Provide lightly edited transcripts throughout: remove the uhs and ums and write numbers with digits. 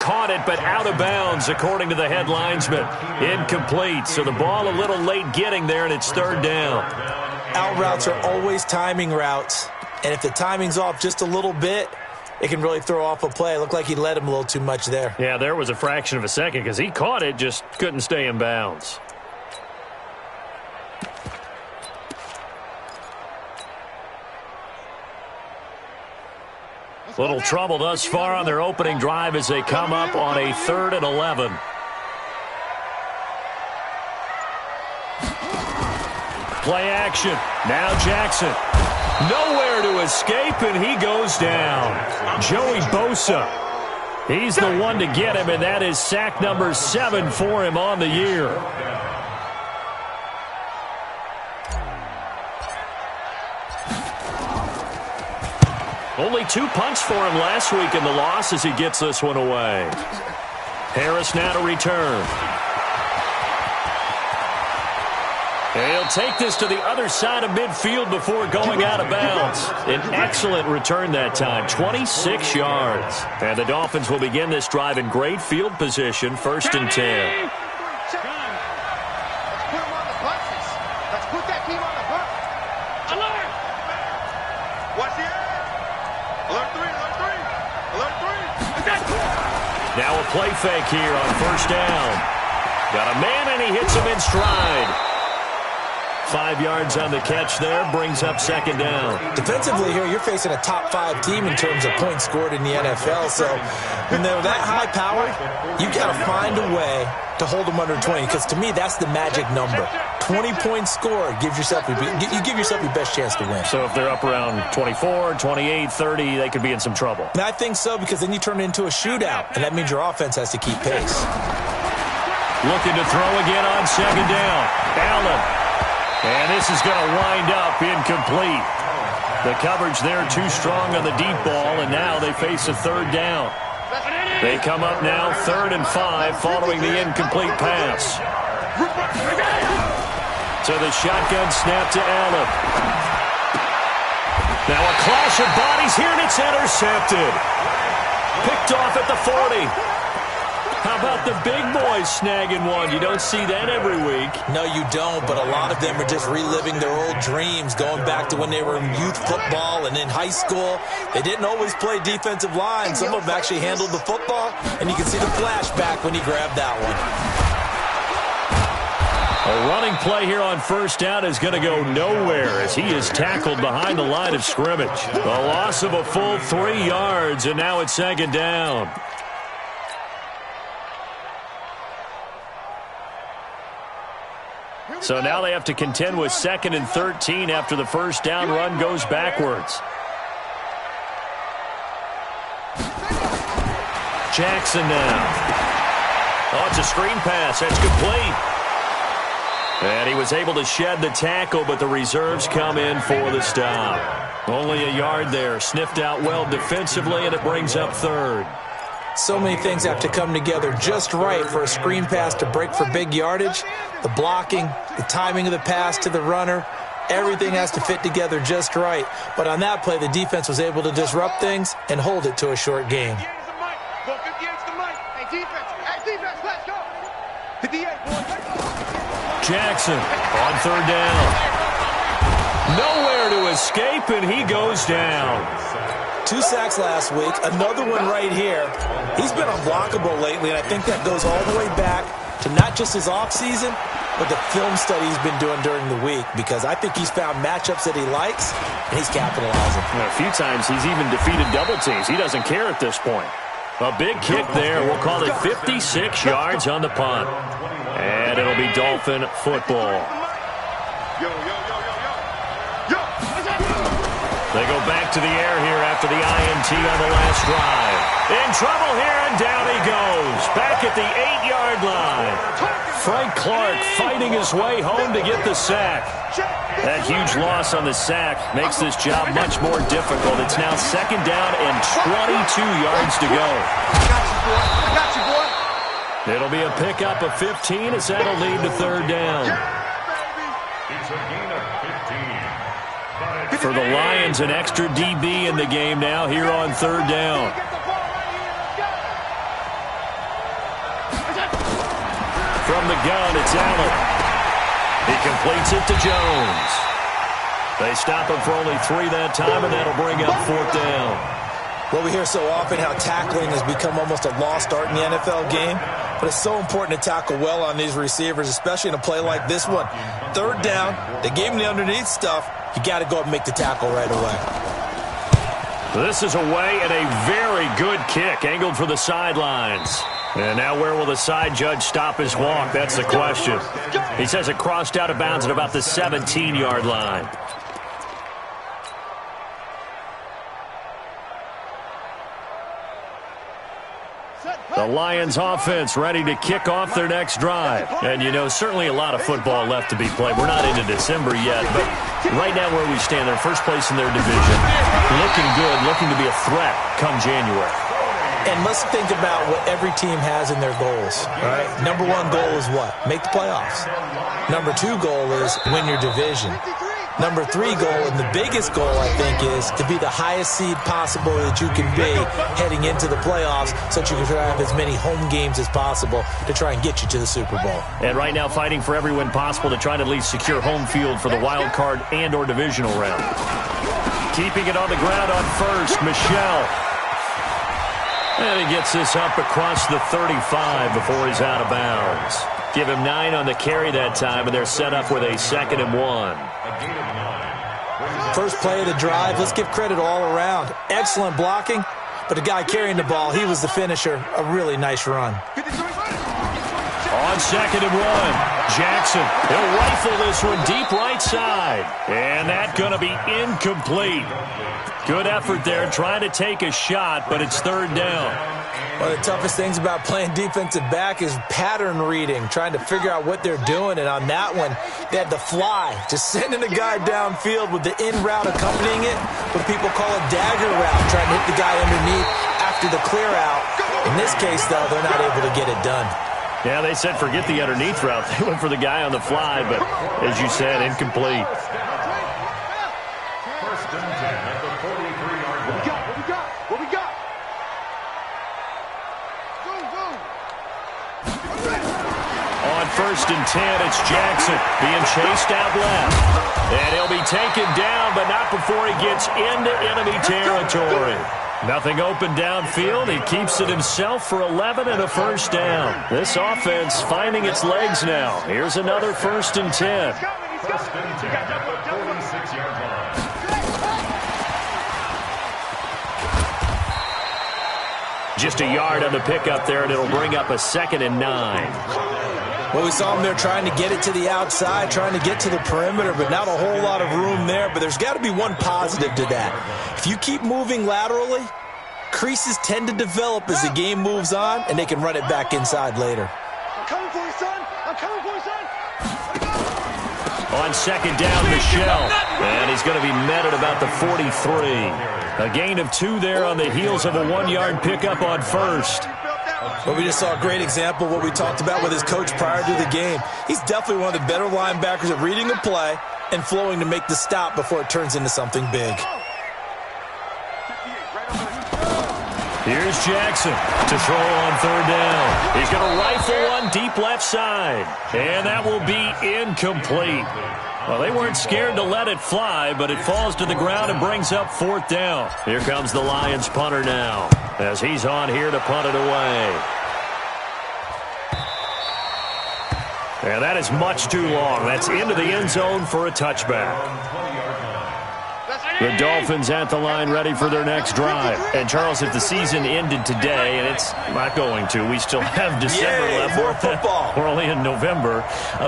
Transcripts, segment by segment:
caught it, but out of bounds, according to the head linesman. Incomplete, so the ball a little late getting there, and it's third down. Out routes are always timing routes, and if the timing's off just a little bit, it can really throw off a play. It looked like he led him a little too much there. Yeah, there was a fraction of a second because he caught it, just couldn't stay in bounds. Little trouble thus far on their opening drive as they come up on a 3rd and 11. Play action. Now Jackson. Nowhere to escape, and he goes down. Joey Bosa. He's the one to get him, and that is sack number 7 for him on the year. Only 2 punts for him last week in the loss as he gets this one away. Harris now to return. He'll take this to the other side of midfield before going out of bounds. An excellent return that time, 26 yards. And the Dolphins will begin this drive in great field position, 1st and 10. Now a play fake here on 1st down. Got a man, and he hits him in stride. 5 yards on the catch there, brings up 2nd down. Defensively here, you're facing a top 5 team in terms of points scored in the NFL. So when they're that high powered, you got to find a way to hold them under 20. Because to me, that's the magic number. 20 points scored, you give yourself your best chance to win. So if they're up around 24, 28, 30, they could be in some trouble. And I think so, because then you turn it into a shootout, and that means your offense has to keep pace. Looking to throw again on 2nd down. Allen. And this is going to wind up incomplete. The coverage there too strong on the deep ball, and now they face a 3rd down. They come up now 3rd and 5 following the incomplete pass. So the shotgun snap to Allen. Now a clash of bodies here, and it's intercepted. Picked off at the 40. How about the big boys snagging one? You don't see that every week. No, you don't, but a lot of them are just reliving their old dreams, going back to when they were in youth football and in high school. They didn't always play defensive line. Some of them actually handled the football, and you can see the flashback when he grabbed that one. A running play here on 1st down is going to go nowhere as he is tackled behind the line of scrimmage. A loss of a full 3 yards, and now it's 2nd down. So now they have to contend with 2nd and 13 after the 1st down run goes backwards. Jackson now. Oh, it's a screen pass. That's complete. And he was able to shed the tackle, but the reserves come in for the stop. Only a yard there. Sniffed out well defensively, and it brings up 3rd. So many things have to come together just right for a screen pass to break for big yardage. The blocking, the timing of the pass to the runner, everything has to fit together just right. But on that play, the defense was able to disrupt things and hold it to a short game. Jackson on 3rd down. Nowhere to escape, and he goes down. 2 sacks last week, another one right here. He's been unblockable lately, and I think that goes all the way back to not just his offseason, but the film study he's been doing during the week, because I think he's found matchups that he likes, and he's capitalizing. A few times he's even defeated double teams. He doesn't care at this point. A big kick there. We'll call it 56 yards on the punt. And it'll be Dolphin football. They go back to the air here after the INT on the last drive. In trouble here, and down he goes. Back at the 8-yard line. Frank Clark fighting his way home to get the sack. That huge loss on the sack makes this job much more difficult. It's now 2nd down and 22 yards to go. I got you, boy. It'll be a pickup of 15 as that'll lead to 3rd down. It's a gain of 15. For the Lions, an extra DB in the game now here on 3rd down. From the gun, it's Allen. He completes it to Jones. They stop him for only 3 that time, and that'll bring up 4th down. Well, we hear so often how tackling has become almost a lost art in the NFL game, but it's so important to tackle well on these receivers, especially in a play like this one. 3rd down, they gave him the underneath stuff. You got to go up and make the tackle right away. This is away and a very good kick, angled for the sidelines. And now where will the side judge stop his walk? That's the question. He says it crossed out of bounds at about the 17-yard line. The Lions offense ready to kick off their next drive. And, you know, certainly a lot of football left to be played. We're not into December yet, but right now where we stand, they're first place in their division. Looking good, looking to be a threat come January. And let's think about what every team has in their goals, right? Number 1 goal is what? Make the playoffs. Number 2 goal is win your division. Number 3 goal, and the biggest goal, I think, is to be the highest seed possible that you can be heading into the playoffs so that you can try to have as many home games as possible to try and get you to the Super Bowl. And right now fighting for every win possible to try to at least secure home field for the wild card and or divisional round. Keeping it on the ground on first, Michel. And he gets this up across the 35 before he's out of bounds. Give him 9 on the carry that time, and they're set up with a 2nd and 1. First play of the drive, let's give credit all around. Excellent blocking, but the guy carrying the ball, he was the finisher. A really nice run. On 2nd and 1, Jackson. He'll rifle this one deep right side. And that's going to be incomplete. Good effort there, trying to take a shot, but it's 3rd down. One of the toughest things about playing defensive back is pattern reading, trying to figure out what they're doing. And on that one, they had the fly, just sending a guy downfield with the in route accompanying it, what people call a dagger route, trying to hit the guy underneath after the clear out. In this case, though, they're not able to get it done. Yeah, they said forget the underneath route. They went for the guy on the fly, but as you said, incomplete. First and 10 at the 43-yard line. What we got? On 1st and 10, it's Jackson being chased out left. And he'll be taken down, but not before he gets into enemy territory. Nothing open downfield. He keeps it himself for 11 and a 1st down. This offense finding its legs now. Here's another 1st and 10. First and 10 at the 46-yard line. Just a yard on the pickup there, and it'll bring up a 2nd and 9. Well, we saw him there trying to get it to the outside, trying to get to the perimeter, but not a whole lot of room there. But there's got to be one positive to that. If you keep moving laterally, creases tend to develop as the game moves on, and they can run it back inside later. I'm coming for you, son. I'm coming for you, son. On 2nd down, Michel. And he's going to be met at about the 43. A gain of 2 there on the heels of a 1-yard pickup on 1st. Well, we just saw a great example of what we talked about with his coach prior to the game. He's definitely one of the better linebackers at reading a play and flowing to make the stop before it turns into something big. Here's Jackson to throw on 3rd down. He's going to rifle one deep left side. And that will be incomplete. Well, they weren't scared to let it fly, but it falls to the ground and brings up 4th down. Here comes the Lions punter now, as he's on here to punt it away. And that is much too long. That's into the end zone for a touchback. The Dolphins at the line ready for their next drive. And, Charles, if the season ended today, and it's not going to, we still have December left. More football. We're only in November.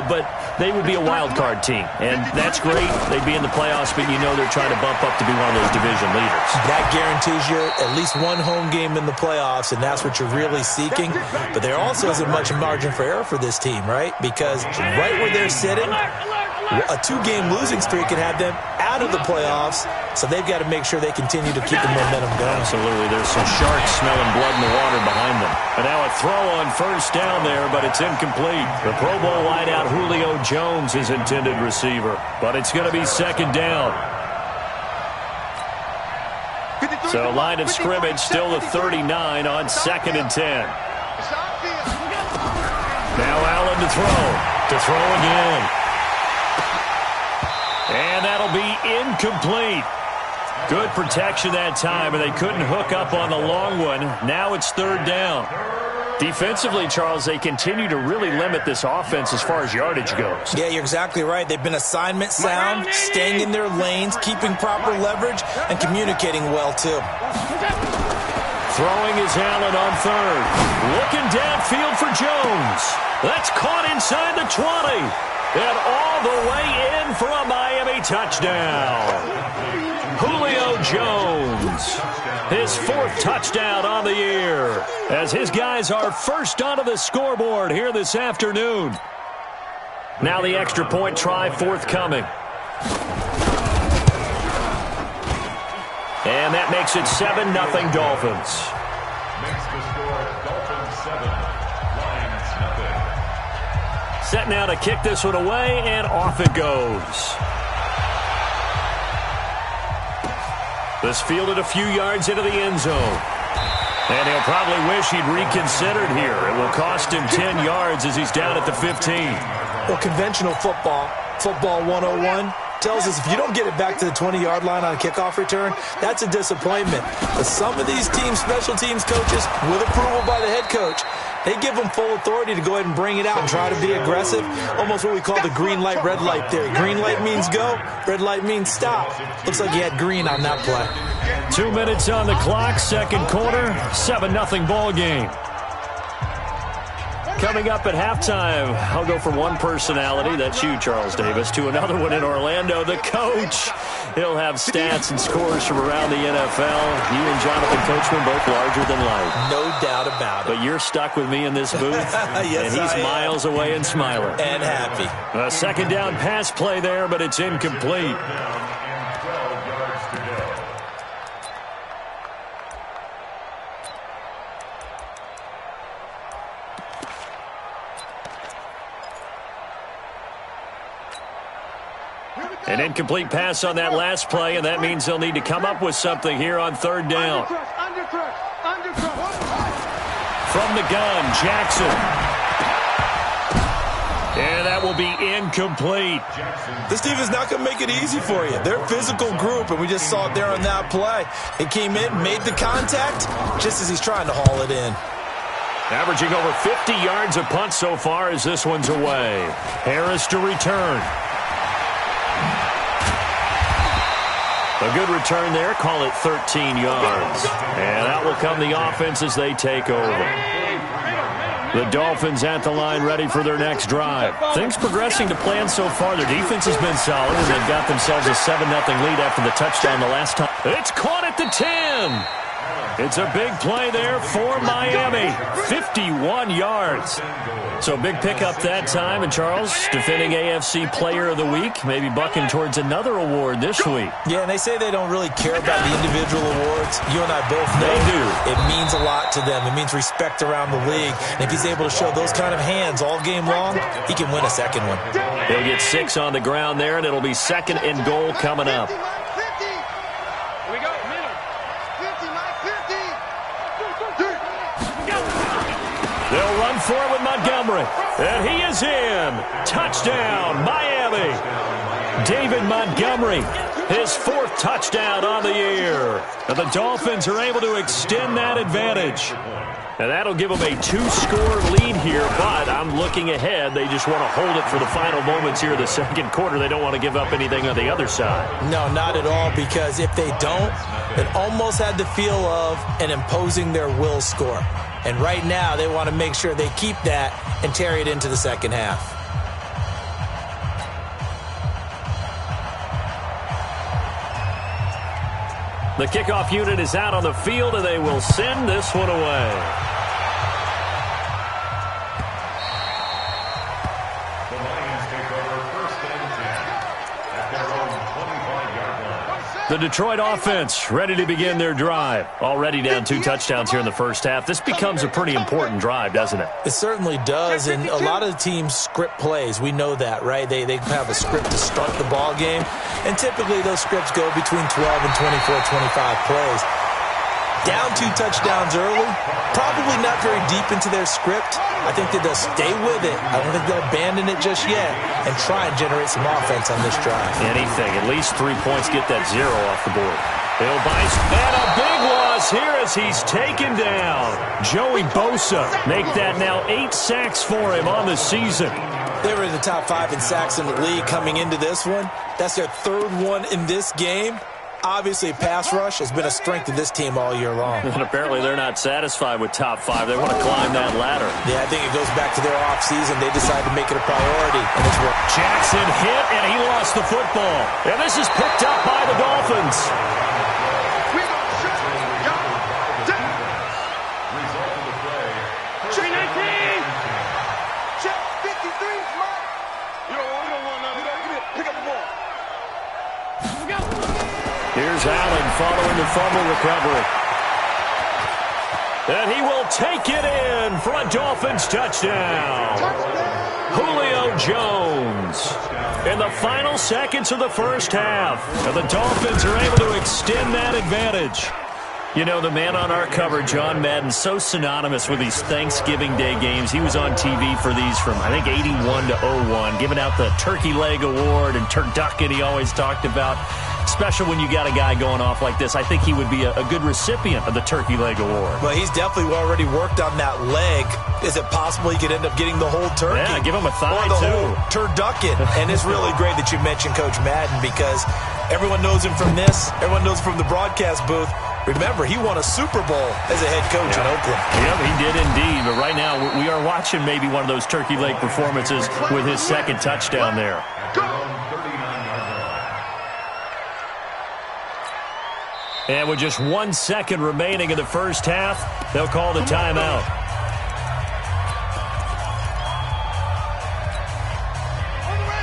But they would be a wild card team. And that's great. They'd be in the playoffs, but you know they're trying to bump up to be one of those division leaders. That guarantees you at least one home game in the playoffs, and that's what you're really seeking. But there also isn't much margin for error for this team, right? Because right where they're sitting, a 2-game losing streak could have them out of the playoffs, so they've got to make sure they continue to keep the momentum going. Absolutely. There's some sharks smelling blood in the water behind them. And now a throw on 1st down there, but it's incomplete. The Pro Bowl wideout Julio Jones is intended receiver, but it's going to be 2nd down. So line of scrimmage still the 39 on 2nd and 10. Now Allen to throw again. And that'll be incomplete. Good protection that time, and they couldn't hook up on the long one. Now it's third down. Defensively, Charles, they continue to really limit this offense as far as yardage goes. Yeah, you're exactly right. They've been assignment sound, staying in their lanes, keeping proper leverage, and communicating well, too. Throwing is Allen on third. Looking downfield for Jones. That's caught inside the 20. And all the way in for a Miami touchdown. Julio Jones, his 4th touchdown on the year, as his guys are first onto the scoreboard here this afternoon. Now the extra point try forthcoming. And that makes it 7-0 Dolphins. Makes the score Dolphins 7, Lions nothing. Set now to kick this one away, and off it goes. This fielded a few yards into the end zone. And he'll probably wish he'd reconsidered here. It will cost him 10 yards as he's down at the 15. Well, conventional football 101, tells us if you don't get it back to the 20-yard line on a kickoff return, that's a disappointment. But some of these teams, special teams coaches, with approval by the head coach, they give them full authority to go ahead and bring it out and try to be aggressive. Almost what we call the green light, red light theory. Green light means go, red light means stop. Looks like he had green on that play. 2 minutes on the clock, second quarter, 7-0 ball game. Coming up at halftime, I'll go from one personality, that's you, Charles Davis, to another one in Orlando, the coach. He'll have stats and scores from around the NFL. You and Jonathan Coachman both larger than life. No doubt about it. But you're stuck with me in this booth, yes, and he's miles away and smiling. And happy. A second down pass play there, but it's incomplete. An incomplete pass on that last play, and that means they'll need to come up with something here on third down. From the gun, Jackson. And that will be incomplete. This team is not going to make it easy for you. They're a physical group, and we just saw it there on that play. He came in, made the contact, just as he's trying to haul it in. Averaging over 50 yards a punt so far as this one's away. Harris to return. A good return there. Call it 13 yards. And out will come the offense as they take over. The Dolphins at the line ready for their next drive. Things progressing to plan so far. Their defense has been solid, and they've got themselves a 7-0 lead after the touchdown the last time. It's caught at the 10. It's a big play there for Miami. 51 yards. So big pickup that time. And Charles, defending AFC Player of the Week, maybe bucking towards another award this week. Yeah, and they say they don't really care about the individual awards. You and I both know they do. It means a lot to them. It means respect around the league. And if he's able to show those kind of hands all game long, he can win a second one. He'll get 6 on the ground there, and it'll be second and goal coming up. They'll run for it with Montgomery. And he is in. Touchdown, Miami. David Montgomery, his 4th touchdown on the year. And the Dolphins are able to extend that advantage. And that'll give them a 2-score lead here, but I'm looking ahead. They just want to hold it for the final moments here of the second quarter. They don't want to give up anything on the other side. No, not at all, because if they don't, it almost had the feel of an imposing their will score. And right now, they want to make sure they keep that and carry it into the second half. The kickoff unit is out on the field, and they will send this one away. The Lions take over 1st and 10 at their own 25-yard line. The Detroit offense ready to begin their drive. Already down 2 touchdowns here in the first half. This becomes a pretty important drive, doesn't it? It certainly does, and a lot of the teams script plays. We know that, right? They have a script to start the ball game, and typically those scripts go between 12 and 24, 25 plays. Down 2 touchdowns early, probably not very deep into their script. I think that they'll stay with it. I don't think they'll abandon it just yet and try and generate some offense on this drive. Anything, at least 3 points, get that 0 off the board. Bill Bice, and a big loss here as he's taken down. Joey Bosa make that now 8 sacks for him on the season. They were in the top 5 in sacks in the league coming into this one. That's their 3rd one in this game. Obviously, pass rush has been a strength of this team all year long. And apparently they're not satisfied with top 5. They want to climb that ladder. Yeah, I think it goes back to their offseason. They decided to make it a priority, and it's worked. Jackson hit, and he lost the football. And this is picked up by the Dolphins. Here's Allen following the fumble recovery. And he will take it in for a Dolphins touchdown. Julio Jones. In the final seconds of the first half, and the Dolphins are able to extend that advantage. You know, the man on our cover, John Madden, so synonymous with these Thanksgiving Day games. He was on TV for these from, I think, 81 to 01, giving out the Turkey Leg Award and turducken he always talked about. Special when you got a guy going off like this. I think he would be a good recipient of the Turkey Leg Award. Well, he's definitely already worked on that leg. Is it possible he could end up getting the whole turkey? Yeah, give him a thigh, or the too. whole turducken. And it's really great that you mentioned Coach Madden because everyone knows him from this. Everyone knows him from the broadcast booth. Remember, he won a Super Bowl as a head coach in Oakland. Yep, he did indeed. But right now, we are watching maybe one of those turkey leg performances with his second touchdown there. And with just 1 second remaining in the first half, they'll call the timeout.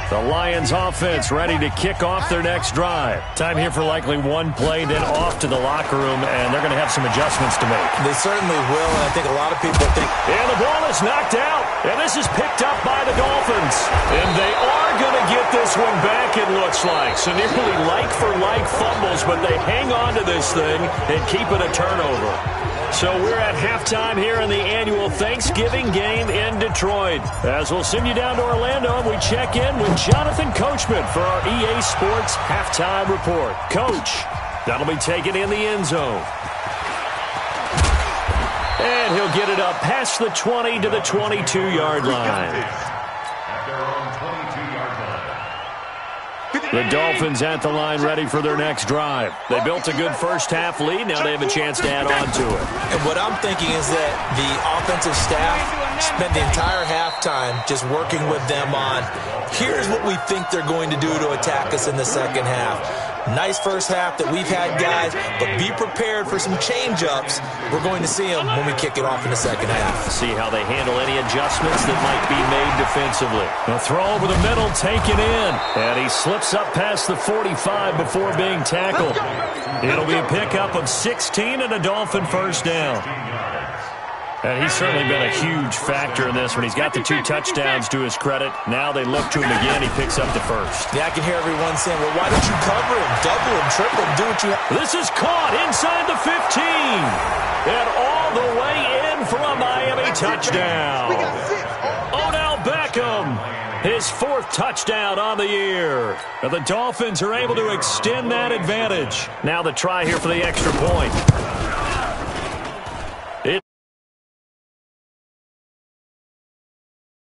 The Lions offense ready to kick off their next drive. Time here for likely one play, then off to the locker room, and they're going to have some adjustments to make. They certainly will, and I think a lot of people think... And the ball is knocked out, and this is picked up by the Dolphins. And they are going to get this one back, it looks like. So nearly like-for-like fumbles, but they hang on to this thing and keep it a turnover. So we're at halftime here in the annual Thanksgiving game in Detroit. As we'll send you down to Orlando, and we check in with Jonathan Coachman for our EA Sports Halftime Report. Coach, that'll be taken in the end zone. And he'll get it up past the 20 to the 22-yard line. The Dolphins at the line ready for their next drive. They built a good first-half lead. Now they have a chance to add on to it. And what I'm thinking is that the offensive staff spent the entire halftime just working with them on, here's what we think they're going to do to attack us in the second half. Nice first half that we've had, guys, but be prepared for some change-ups. We're going to see them when we kick it off in the second half. See how they handle any adjustments that might be made defensively. A throw over the middle, taken in. And he slips up past the 45 before being tackled. It'll be a pickup of 16 and a Dolphin first down. And he's certainly been a huge factor in this when he's got the 2 touchdowns to his credit. Now they look to him again. He picks up the first. Yeah, I can hear everyone saying, well, why don't you cover him, double him, triple him, do what you have. This is caught inside the 15. And all the way in for a Miami touchdown. Odell Beckham, his 4th touchdown on the year. And the Dolphins are able to extend that advantage. Now the try here for the extra point.